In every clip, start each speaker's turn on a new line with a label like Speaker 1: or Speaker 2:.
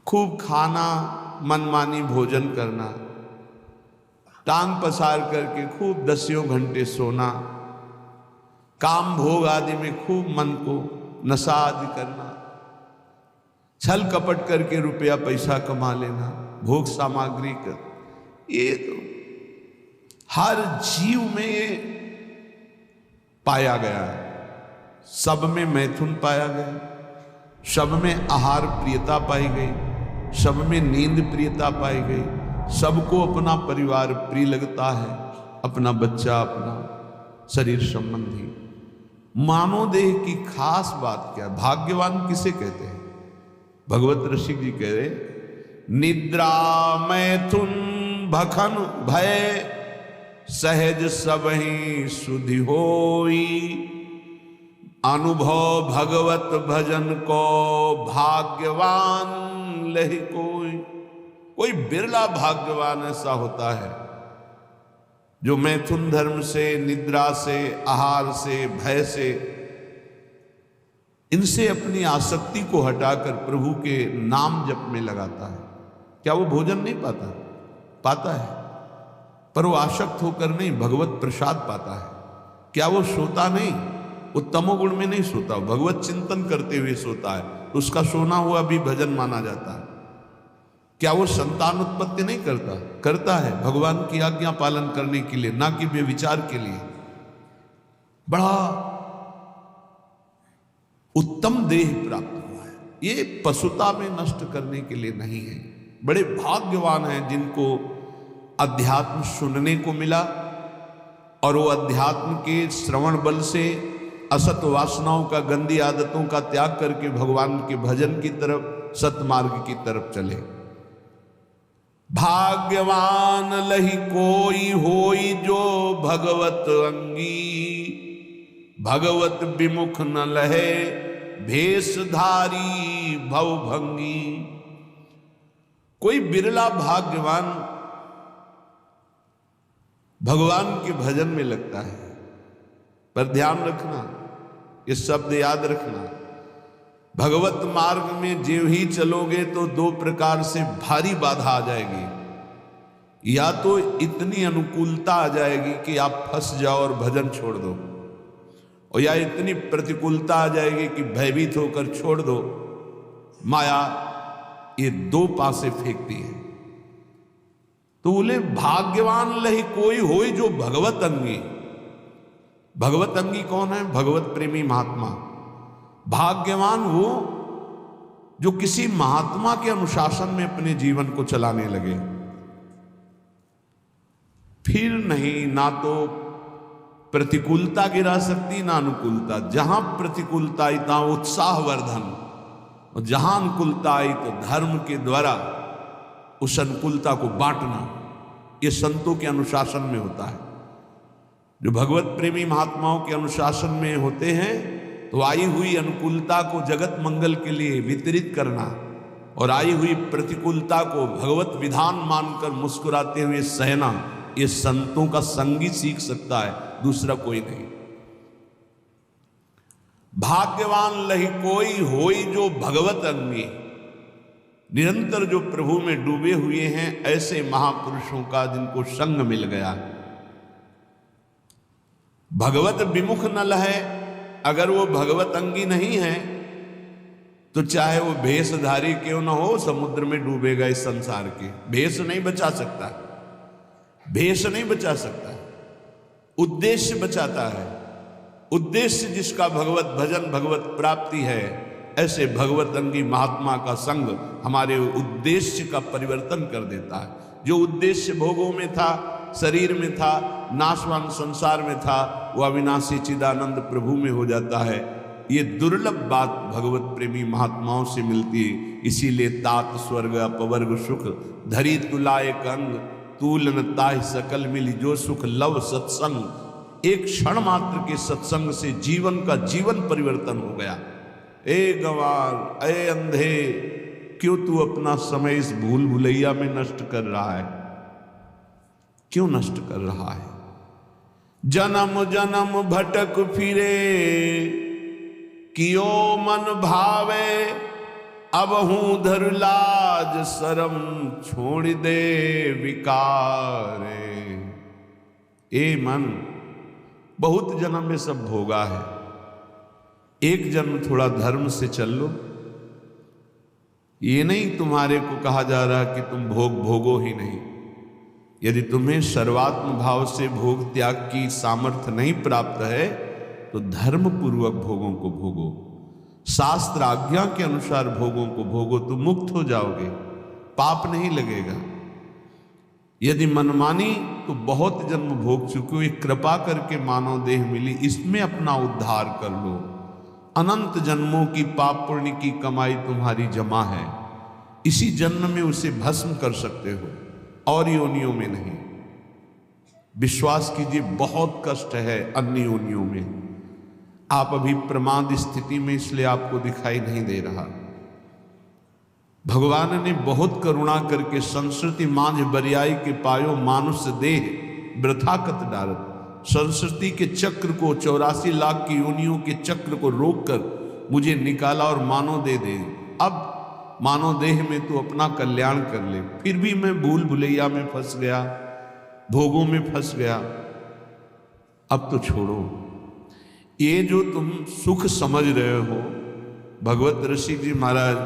Speaker 1: खूब खाना, मनमानी भोजन करना, टांग पसार करके खूब 10 घंटे सोना, काम भोग आदि में खूब मन को नशा आदि करना, छल कपट करके रुपया पैसा कमा लेना, भोग सामग्री कर, ये तो हर जीव में ये पाया गया है। सब में मैथुन पाया गया, सब में आहार प्रियता पाई गई, सब में नींद प्रियता पाई गई, सबको अपना परिवार प्रिय लगता है, अपना बच्चा, अपना शरीर संबंधी। मानव देह की खास बात क्या है? भाग्यवान किसे कहते हैं? भगवत ऋषि जी कह रहे, निद्रा मैथुन भखन भय सहज सबहि सुधि होई, अनुभव भगवत भजन को भाग्यवान लहि कोई। कोई बिरला भाग्यवान ऐसा होता है जो मैथुन धर्म से, निद्रा से, आहार से, भय से, इनसे अपनी आसक्ति को हटाकर प्रभु के नाम जप में लगाता है। क्या वो भोजन नहीं पाता? पाता है, पर वो आसक्त होकर नहीं, भगवत प्रसाद पाता है। क्या वो सोता नहीं? वो तमोगुण में नहीं सोता, भगवत चिंतन करते हुए सोता है, तो उसका सोना हुआ भी भजन माना जाता है। क्या वो संतान उत्पत्ति नहीं करता? करता है, भगवान की आज्ञा पालन करने के लिए, ना कि व्यभिचार के लिए। बड़ा उत्तम देह प्राप्त हुआ है, ये पशुता में नष्ट करने के लिए नहीं है। बड़े भाग्यवान हैं जिनको अध्यात्म सुनने को मिला, और वो अध्यात्म के श्रवण बल से असत वासनाओं का, गंदी आदतों का त्याग करके भगवान के भजन की तरफ, सतमार्ग की तरफ चले। भाग्यवान लहि कोई होई जो भगवत अंगी, भगवत विमुख न लहे भेषधारी भवभंगी। कोई बिरला भाग्यवान भगवान के भजन में लगता है। पर ध्यान रखना, ये शब्द याद रखना, भगवत मार्ग में जो ही चलोगे तो दो प्रकार से भारी बाधा आ जाएगी। या तो इतनी अनुकूलता आ जाएगी कि आप फंस जाओ और भजन छोड़ दो, और या इतनी प्रतिकूलता आ जाएगी कि भयभीत होकर छोड़ दो। माया ये दो पासे फेंकती है। तो बोले भाग्यवान लहि कोई होई जो भगवत अंगी। भगवत अंगी कौन है? भगवत प्रेमी महात्मा। भाग्यवान वो जो किसी महात्मा के अनुशासन में अपने जीवन को चलाने लगे। फिर नहीं, ना तो प्रतिकूलता गिरा सकती, ना अनुकूलता। जहां प्रतिकूलता आई तहां उत्साहवर्धन, और जहां अनुकूलता आई तो धर्म के द्वारा उस अनुकूलता को बांटना। ये संतों के अनुशासन में होता है। जो भगवत प्रेमी महात्माओं के अनुशासन में होते हैं तो आई हुई अनुकूलता को जगत मंगल के लिए वितरित करना, और आई हुई प्रतिकूलता को भगवत विधान मानकर मुस्कुराते हुए सहना, ये संतों का संगी सीख सकता है, दूसरा कोई नहीं। भाग्यवान लहि कोई होई जो भगवत अंगी। निरंतर जो प्रभु में डूबे हुए हैं ऐसे महापुरुषों का जिनको संग मिल गया। भगवत विमुख न लहे, अगर वो भगवत अंगी नहीं है तो चाहे वो भेषधारी क्यों ना हो, समुद्र में डूबेगा इस संसार के। भेष नहीं बचा सकता, भेष नहीं बचा सकता, उद्देश्य बचाता है। उद्देश्य जिसका भगवत भजन, भगवत प्राप्ति है, ऐसे भगवत अंगी महात्मा का संग हमारे उद्देश्य का परिवर्तन कर देता है। जो उद्देश्य भोगों में था, शरीर में था, नाशवान संसार में था, वो अविनाशी चिदानंद प्रभु में हो जाता है। ये दुर्लभ बात भगवत प्रेमी महात्माओं से मिलती है। इसीलिए तात स्वर्ग अपवर्ग सुख धरी तुलाए कंग, तूल न ताहि सकल मिली जो सुख लव सत्संग। एक क्षण मात्र के सत्संग से जीवन का जीवन परिवर्तन हो गया। ए गंवार, ए अंधे, क्यों तू अपना समय इस भूल भुलैया में नष्ट कर रहा है? क्यों नष्ट कर रहा है? जन्म जन्म भटक फिरे, कियो मन भावे, अब हूं धर लाज शरम छोड़ दे विकारे। ए मन, बहुत जन्म में सब भोगा है, एक जन्म थोड़ा धर्म से चल लो। ये नहीं तुम्हारे को कहा जा रहा कि तुम भोग भोगो ही नहीं। यदि तुम्हें सर्वात्म भाव से भोग त्याग की सामर्थ्य नहीं प्राप्त है तो धर्म पूर्वक भोगों को भोगो, शास्त्र आज्ञा के अनुसार भोगों को भोगो, तो मुक्त हो जाओगे, पाप नहीं लगेगा। यदि मनमानी तो बहुत जन्म भोग चुके हो, एक कृपा करके मानव देह मिली, इसमें अपना उद्धार कर लो। अनंत जन्मों की पाप पुण्य की कमाई तुम्हारी जमा है, इसी जन्म में उसे भस्म कर सकते हो और योनियों में नहीं। विश्वास कीजिए, बहुत कष्ट है अन्य योनियों में। आप अभी प्रमाद स्थिति में, इसलिए आपको दिखाई नहीं दे रहा। भगवान ने बहुत करुणा करके संस्कृति मांझ बरियाई के पायो मानुष देह वृथा कत डारत, संस्कृति के चक्र को, 84 लाख की योनियों के चक्र को रोककर मुझे निकाला और मानव दे दे। अब मानव देह में तू अपना कल्याण कर ले। फिर भी मैं भूल भुलैया में फंस गया, भोगों में फंस गया। अब तो छोड़ो। ये जो तुम सुख समझ रहे हो, भगवत ऋषि जी महाराज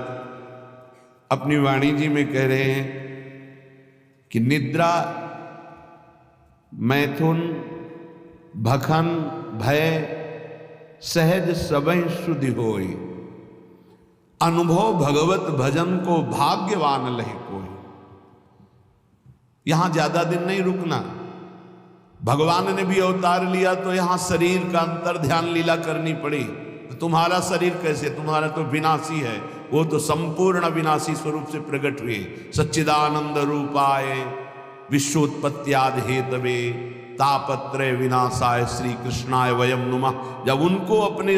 Speaker 1: अपनी वाणी जी में कह रहे हैं कि निद्रा, मैथुन, भखन, भय सहज सबहि शुद्धि होई, अनुभव भगवत भजन को भाग्यवान लहे कोई। यहां ज्यादा दिन नहीं रुकना। भगवान ने भी अवतार लिया तो यहां शरीर का अंतर ध्यान लीला करनी पड़ी। तो तुम्हारा शरीर कैसे, तुम्हारा तो विनाशी है, वो तो संपूर्ण विनाशी स्वरूप से प्रकट हुए। सच्चिदानंद रूपाय विश्वोत्पत्त्यादि हेतवे तापत्रय विनाशाय श्री कृष्णाय वयम नुमः। जब उनको अपने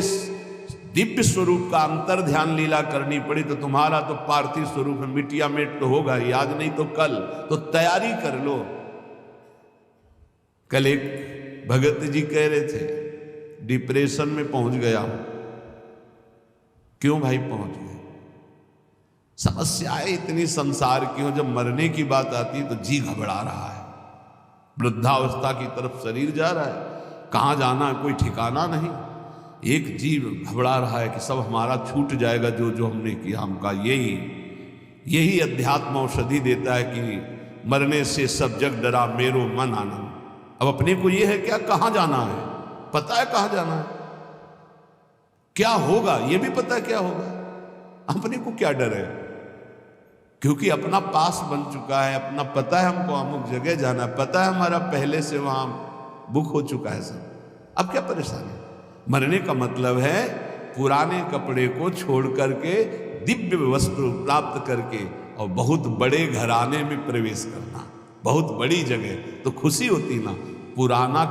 Speaker 1: दिव्य स्वरूप का अंतर ध्यान लीला करनी पड़ी तो तुम्हारा तो पार्थिव स्वरूप में मिटिया मेट तो होगा ही, आज नहीं तो कल। तो तैयारी कर लो। कल एक भगत जी कह रहे थे डिप्रेशन में पहुंच गया हूं। क्यों भाई पहुंच गए? समस्याएं इतनी संसार की हो, जब मरने की बात आती है तो जी घबरा रहा है, वृद्धावस्था की तरफ शरीर जा रहा है, कहां जाना है कोई ठिकाना नहीं। एक जीव घबरा रहा है कि सब हमारा छूट जाएगा, जो जो हमने किया हमका। यही अध्यात्म औषधि देता है कि मरने से सब जग डरा मेरो मन आनंद। अब अपने को यह है क्या, कहां जाना है, पता है कहां जाना है, क्या होगा ये भी पता है क्या होगा। अपने को क्या डर है, क्योंकि अपना पास बन चुका है, अपना पता है हमको अमुक जगह जाना है, पता है हमारा पहले से वहां बुक हो चुका है सब। अब क्या परेशानी? मरने का मतलब है पुराने कपड़े को छोड़ करके दिव्य वस्त्र प्राप्त करके और बहुत बड़े घराने में प्रवेश करना, बहुत बड़ी जगह। तो खुशी होती ना, पुराना